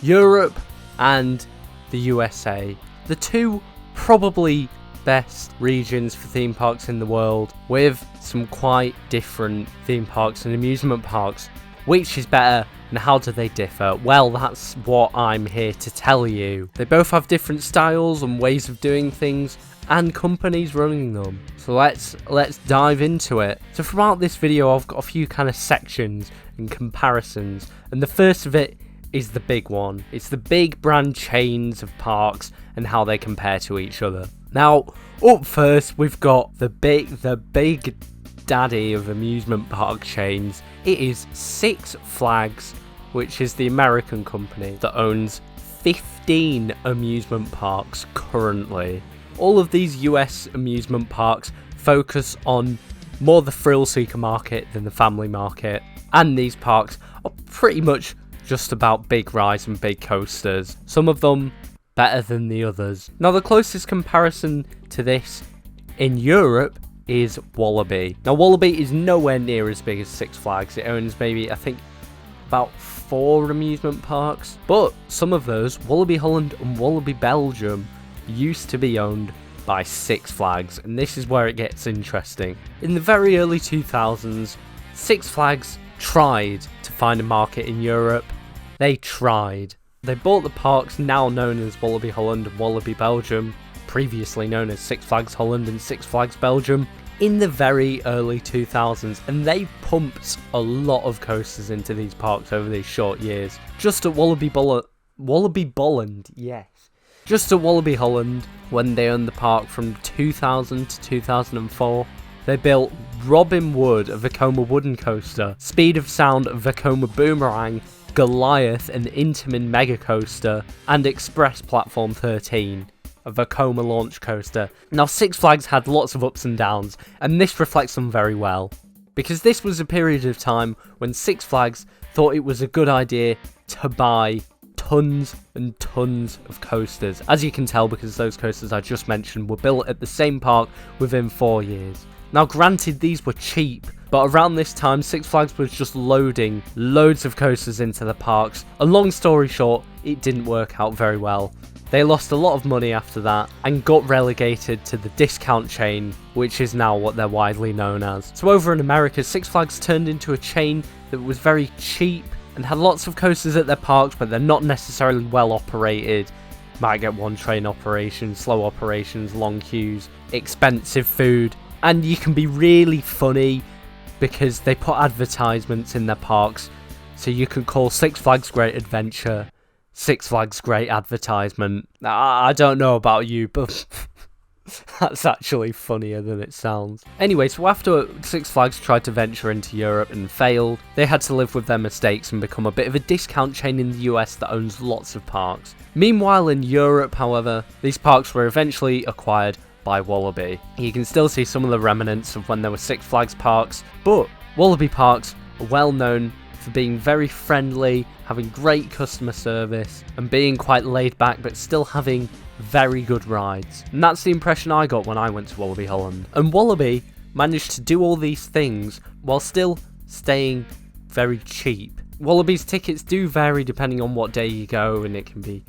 Europe and the USA, the two probably best regions for theme parks in the world, with some quite different theme parks and amusement parks. Which is better and how do they differ? Well, that's what I'm here to tell you. They both have different styles and ways of doing things and companies running them. So let's dive into it. So throughout this video I've got a few kind of sections and comparisons, and the first of it is the big one. It's the big brand chains of parks and how they compare to each other. Now, up first we've got the big daddy of amusement park chains. It is Six Flags, which is the American company that owns 15 amusement parks currently. All of these US amusement parks focus on more the thrill seeker market than the family market, and these parks are pretty much just about big rides and big coasters, some of them better than the others. Now, the closest comparison to this in Europe is Walibi. Now, Walibi is nowhere near as big as Six Flags. It owns maybe, I think, about 4 amusement parks, but some of those, Walibi Holland and Walibi Belgium, used to be owned by Six Flags, and this is where it gets interesting. In the very early 2000s, Six Flags tried to find a market in Europe. They tried. They bought the parks now known as Walibi Holland and Walibi Belgium, previously known as Six Flags Holland and Six Flags Belgium, in the very early 2000s, and they pumped a lot of coasters into these parks over these short years. Just at Walibi Bolland, yes. Just at Walibi Holland, when they owned the park from 2000 to 2004, they built Robin Wood, a Vekoma wooden coaster, Speed of Sound, a Vekoma boomerang, Goliath, an Intamin mega coaster, and Express Platform 13, a Vekoma launch coaster. Now, Six Flags had lots of ups and downs, and this reflects them very well, because this was a period of time when Six Flags thought it was a good idea to buy tons and tons of coasters, as you can tell because those coasters I just mentioned were built at the same park within 4 years. Now, granted, these were cheap, but around this time Six Flags was just loading loads of coasters into the parks, and long story short, it didn't work out very well. They lost a lot of money after that and got relegated to the discount chain, which is now what they're widely known as. So over in America, Six Flags turned into a chain that was very cheap and had lots of coasters at their parks, but they're not necessarily well operated. Might get one train operations, slow operations, long queues, expensive food, and you can be really funny because they put advertisements in their parks, so you can call Six Flags Great Adventure Six Flags Great Advertisement. I don't know about you, but that's actually funnier than it sounds. Anyway, so after Six Flags tried to venture into Europe and failed, they had to live with their mistakes and become a bit of a discount chain in the US that owns lots of parks. Meanwhile, in Europe, however, these parks were eventually acquired by Walibi. You can still see some of the remnants of when there were Six Flags parks, but Walibi parks are well known for being very friendly, having great customer service, and being quite laid back but still having very good rides. And that's the impression I got when I went to Walibi Holland. And Walibi managed to do all these things while still staying very cheap. Walibi's tickets do vary depending on what day you go, and it can be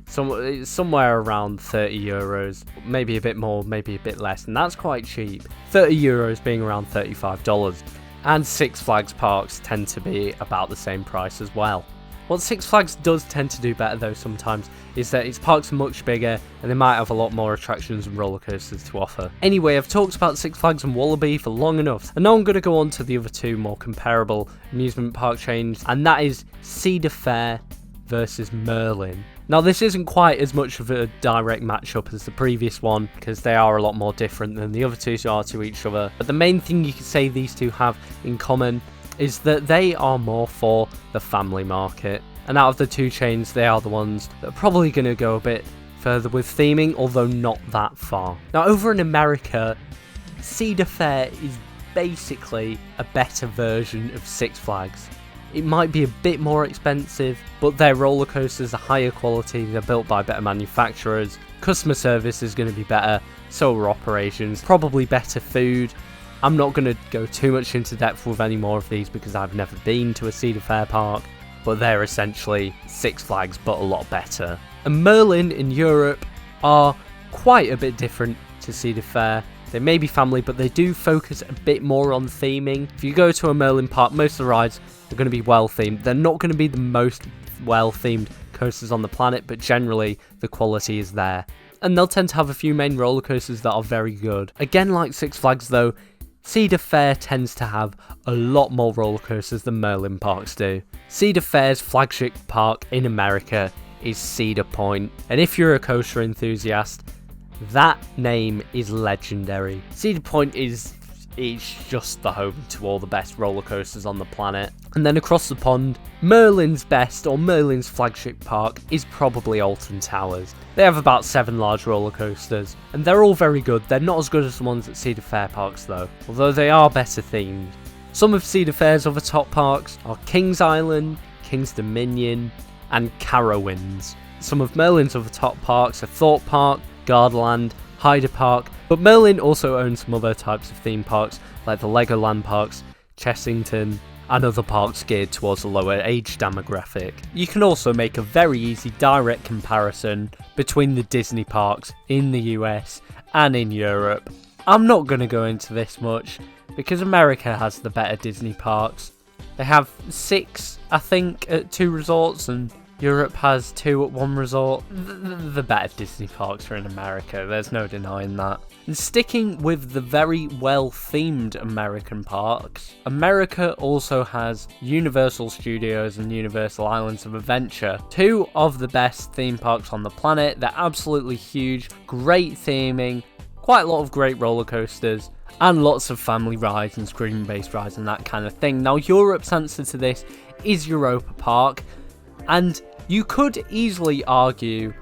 somewhere around €30, maybe a bit more, maybe a bit less, and that's quite cheap. €30 being around $35. And Six Flags parks tend to be about the same price as well. What Six Flags does tend to do better though sometimes is that its parks are much bigger and they might have a lot more attractions and roller coasters to offer. Anyway, I've talked about Six Flags and Walibi for long enough, and now I'm going to go on to the other two more comparable amusement park chains, and that is Cedar Fair versus Merlin. Now, this isn't quite as much of a direct matchup as the previous one, because they are a lot more different than the other two are to each other. But the main thing you could say these two have in common is that they are more for the family market. And out of the two chains, they are the ones that are probably going to go a bit further with theming, although not that far. Now, over in America, Cedar Fair is basically a better version of Six Flags. It might be a bit more expensive, but their roller coasters are higher quality, they're built by better manufacturers, customer service is going to be better, so are operations, probably better food. I'm not going to go too much into depth with any more of these because I've never been to a Cedar Fair park, but they're essentially Six Flags but a lot better. And Merlin in Europe are quite a bit different to Cedar Fair. They may be family, but they do focus a bit more on theming. If you go to a Merlin park, most of the rides are going to be well themed. They're not going to be the most well themed coasters on the planet, but generally the quality is there. And they'll tend to have a few main roller coasters that are very good. Again, like Six Flags though, Cedar Fair tends to have a lot more roller coasters than Merlin parks do. Cedar Fair's flagship park in America is Cedar Point, and if you're a coaster enthusiast, that name is legendary. Cedar Point is just the home to all the best roller coasters on the planet. And then across the pond, Merlin's best, or Merlin's flagship park, is probably Alton Towers. They have about 7 large roller coasters, and they're all very good. They're not as good as the ones at Cedar Fair parks though, although they are better themed. Some of Cedar Fair's other top parks are Kings Island, Kings Dominion, and Carowinds. Some of Merlin's other top parks are Thorpe Park, Gardaland, Hyder Park, but Merlin also owns some other types of theme parks like the Legoland parks, Chessington, and other parks geared towards a lower age demographic. You can also make a very easy direct comparison between the Disney parks in the US and in Europe. I'm not going to go into this much because America has the better Disney parks. They have 6, I think, at 2 resorts, and Europe has 2 at 1 resort. The better Disney parks are in America, there's no denying that. And sticking with the very well-themed American parks, America also has Universal Studios and Universal Islands of Adventure, 2 of the best theme parks on the planet. They're absolutely huge, great theming, quite a lot of great roller coasters, and lots of family rides and screen-based rides and that kind of thing. Now, Europe's answer to this is Europa Park, and you could easily argue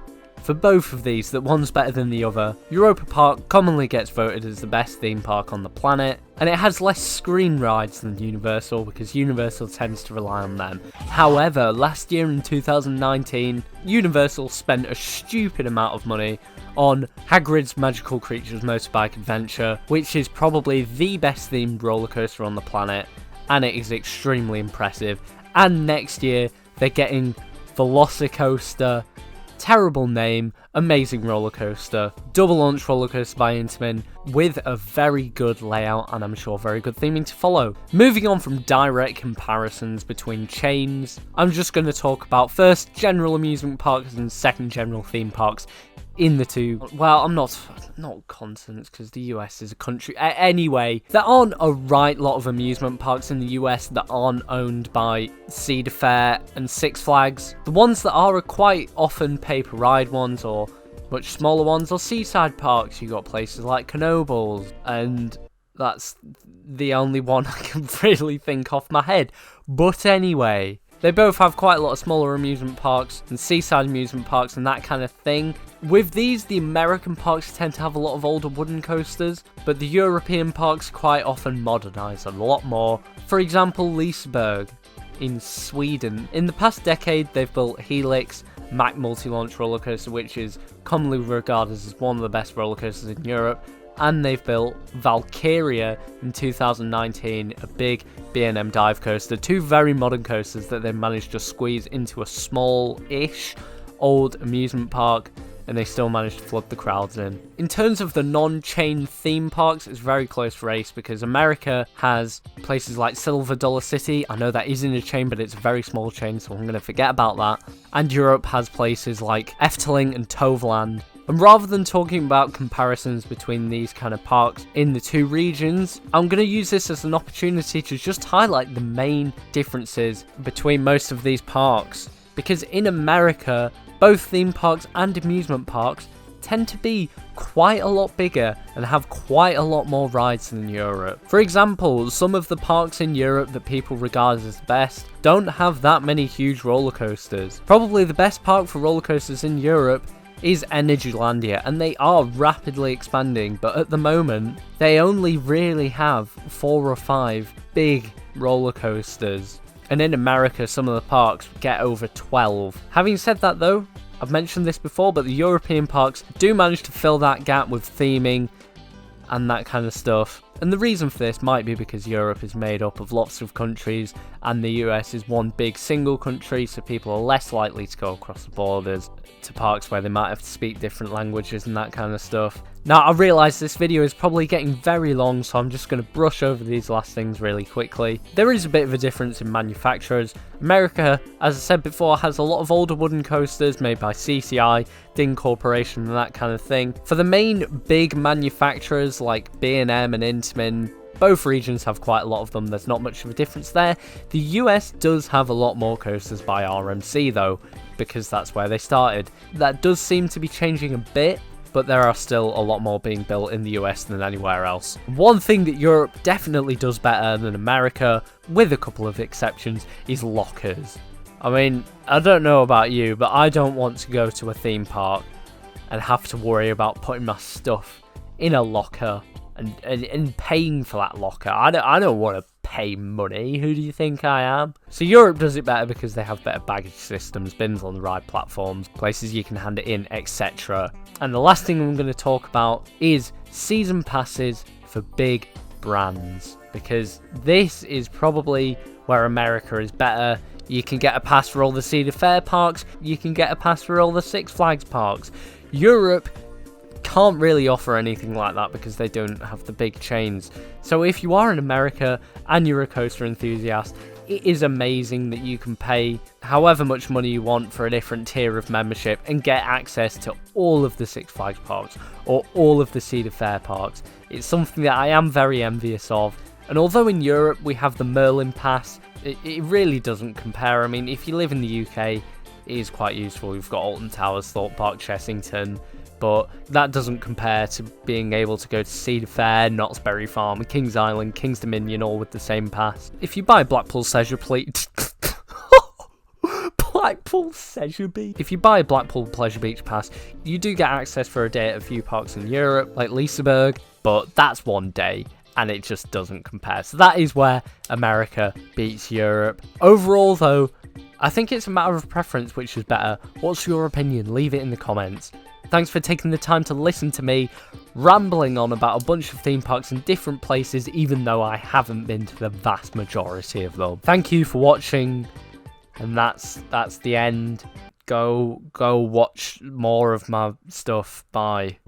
for both of these that one's better than the other. Europa Park commonly gets voted as the best theme park on the planet, and it has less screen rides than Universal because Universal tends to rely on them. However, last year in 2019, Universal spent a stupid amount of money on Hagrid's Magical Creatures Motorbike Adventure, which is probably the best themed roller coaster on the planet, and it is extremely impressive. And next year, they're getting Velocicoaster, terrible name, amazing roller coaster, double launch roller coaster by Intamin with a very good layout and I'm sure very good theming to follow. Moving on from direct comparisons between chains, I'm just going to talk about first general amusement parks and second general theme parks in the 2, well, I'm not continents because the US is a country. Anyway, there aren't a right lot of amusement parks in the US that aren't owned by Cedar Fair and Six Flags. The ones that are quite often pay-per-ride ones or much smaller ones or seaside parks. You got places like Knoebels, and that's the only one I can really think off my head. But anyway, they both have quite a lot of smaller amusement parks and seaside amusement parks and that kind of thing. With these, the American parks tend to have a lot of older wooden coasters, but the European parks quite often modernise a lot more. For example, Liseberg in Sweden. In the past decade, they've built Helix, Mack multi-launch roller coaster, which is commonly regarded as one of the best roller coasters in Europe, and they've built Valkyria in 2019, a big B&M dive coaster. 2 very modern coasters that they managed to squeeze into a small-ish old amusement park, and they still managed to flood the crowds in. In terms of the non-chain theme parks, it's very close race because America has places like Silver Dollar City. I know that isn't a chain, but it's a very small chain, so I'm going to forget about that. And Europe has places like Efteling and Toverland. And rather than talking about comparisons between these kind of parks in the 2 regions, I'm going to use this as an opportunity to just highlight the main differences between most of these parks. Because in America, both theme parks and amusement parks tend to be quite a lot bigger and have quite a lot more rides than Europe. For example, some of the parks in Europe that people regard as the best don't have that many huge roller coasters. Probably the best park for roller coasters in Europe is Energylandia, and they are rapidly expanding, but at the moment they only really have 4 or 5 big roller coasters, and in America some of the parks get over 12. Having said that though, I've mentioned this before, but the European parks do manage to fill that gap with theming and that kind of stuff. And the reason for this might be because Europe is made up of lots of countries and the US is one big single country, so people are less likely to go across the borders to parks where they might have to speak different languages and that kind of stuff. Now, I realise this video is probably getting very long, so I'm just going to brush over these last things really quickly. There is a bit of a difference in manufacturers. America, as I said before, has a lot of older wooden coasters made by CCI, Ding Corporation and that kind of thing. For the main big manufacturers like B&M and Intamin, both regions have quite a lot of them, there's not much of a difference there. The US does have a lot more coasters by RMC though, because that's where they started. That does seem to be changing a bit, but there are still a lot more being built in the US than anywhere else. One thing that Europe definitely does better than America, with a couple of exceptions, is lockers. I mean, I don't know about you, but I don't want to go to a theme park and have to worry about putting my stuff in a locker and paying for that locker. I don't want to pay money. Who do you think I am? So Europe does it better because they have better baggage systems, bins on the ride platforms, places you can hand it in, etc. And the last thing I'm going to talk about is season passes for big brands, because this is probably where America is better. You can get a pass for all the Cedar Fair parks, you can get a pass for all the Six Flags parks. Europe can't really offer anything like that because they don't have the big chains. So if you are in America and you're a coaster enthusiast, it is amazing that you can pay however much money you want for a different tier of membership and get access to all of the Six Flags parks or all of the Cedar Fair parks. It's something that I am very envious of. And although in Europe we have the Merlin pass, it really doesn't compare. I mean, if you live in the UK, it is quite useful. We've got Alton Towers, Thorpe Park, Chessington, but that doesn't compare to being able to go to Cedar Fair, Knott's Berry Farm, Kings Island, King's Dominion, all with the same pass. If you buy Blackpool Pleasure Beach, if you buy a Blackpool Pleasure Beach pass, you do get access for a day at a few parks in Europe, like Liseberg, but that's one day, and it just doesn't compare. So that is where America beats Europe. Overall, though, I think it's a matter of preference which is better. What's your opinion? Leave it in the comments. Thanks for taking the time to listen to me rambling on about a bunch of theme parks in different places, even though I haven't been to the vast majority of them. Thank you for watching, and that's the end. Go watch more of my stuff. Bye.